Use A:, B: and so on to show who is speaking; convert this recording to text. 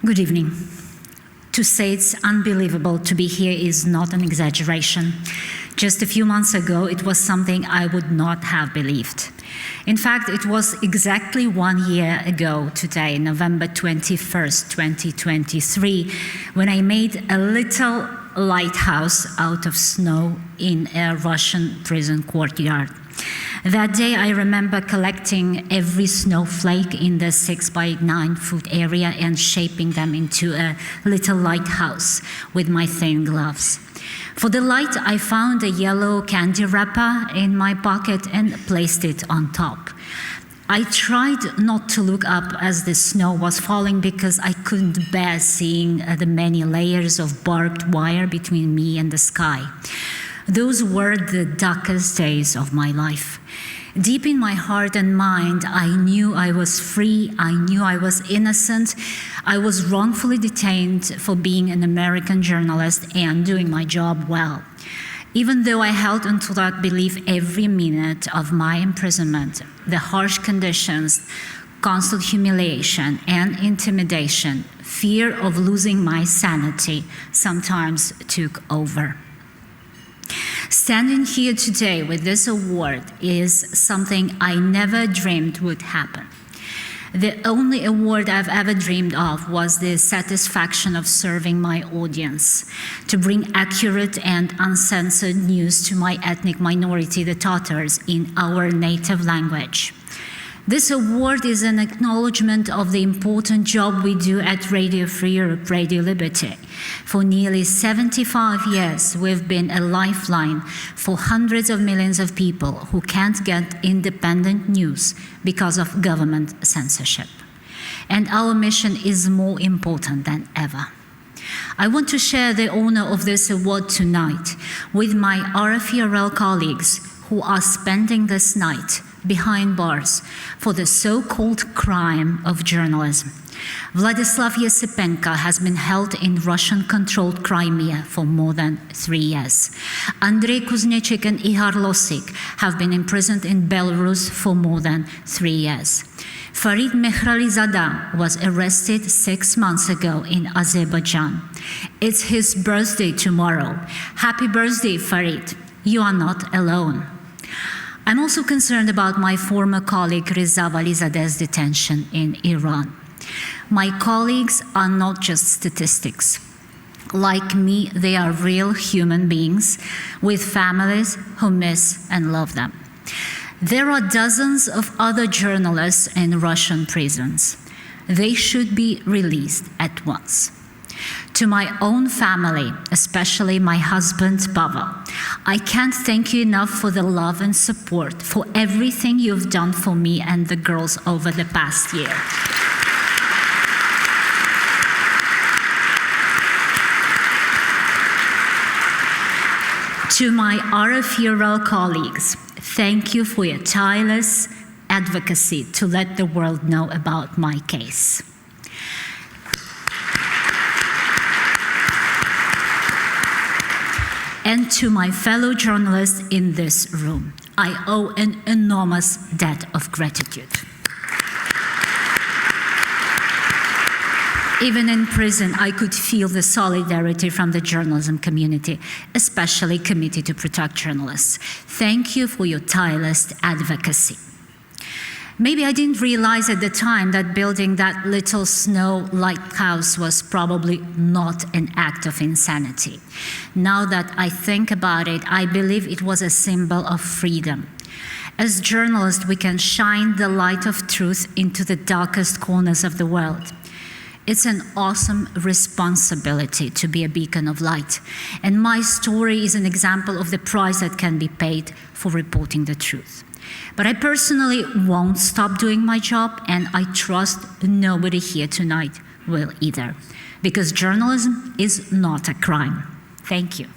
A: Good evening. To say it's unbelievable to be here is not an exaggeration. Just a few months ago, it was something I would not have believed. In fact, it was exactly 1 year ago today, November 21st, 2023, when I made a little lighthouse out of snow in a Russian prison courtyard. That day, I remember collecting every snowflake in the 6 by 9 foot area and shaping them into a little lighthouse with my thin gloves. For the light, I found a yellow candy wrapper in my pocket and placed it on top. I tried not to look up as the snow was falling because I couldn't bear seeing the many layers of barbed wire between me and the sky. Those were the darkest days of my life. Deep in my heart and mind, I knew I was free, I knew I was innocent, I was wrongfully detained for being an American journalist and doing my job well. Even though I held onto that belief every minute of my imprisonment, the harsh conditions, constant humiliation and intimidation, fear of losing my sanity sometimes took over. Standing here today with this award is something I never dreamed would happen. The only award I've ever dreamed of was the satisfaction of serving my audience, to bring accurate and uncensored news to my ethnic minority, the Tatars, in our native language. This award is an acknowledgement of the important job we do at Radio Free Europe, Radio Liberty. For nearly 75 years, we've been a lifeline for hundreds of millions of people who can't get independent news because of government censorship. And our mission is more important than ever. I want to share the honor of this award tonight with my RFERL colleagues who are spending this night behind bars for the so-called crime of journalism. Vladislav Yesipenko has been held in Russian-controlled Crimea for more than 3 years. Andrei Kuznechik and Ihar Losik have been imprisoned in Belarus for more than 3 years. Farid Mehralizadeh was arrested 6 months ago in Azerbaijan. It's his birthday tomorrow. Happy birthday, Farid. You are not alone. I'm also concerned about my former colleague Reza Valizadeh's detention in Iran. My colleagues are not just statistics. Like me, they are real human beings with families who miss and love them. There are dozens of other journalists in Russian prisons. They should be released at once. To my own family, especially my husband, Pavel, I can't thank you enough for the love and support, for everything you've done for me and the girls over the past year. To my RFERL colleagues, thank you for your tireless advocacy to let the world know about my case. And to my fellow journalists in this room, I owe an enormous debt of gratitude. Even in prison, I could feel the solidarity from the journalism community, especially Committee to Protect Journalists. Thank you for your tireless advocacy. Maybe I didn't realize at the time that building that little snow lighthouse was probably not an act of insanity. Now that I think about it, I believe it was a symbol of freedom. As journalists, we can shine the light of truth into the darkest corners of the world. It's an awesome responsibility to be a beacon of light. And my story is an example of the price that can be paid for reporting the truth. But I personally won't stop doing my job, and I trust nobody here tonight will either, because journalism is not a crime. Thank you.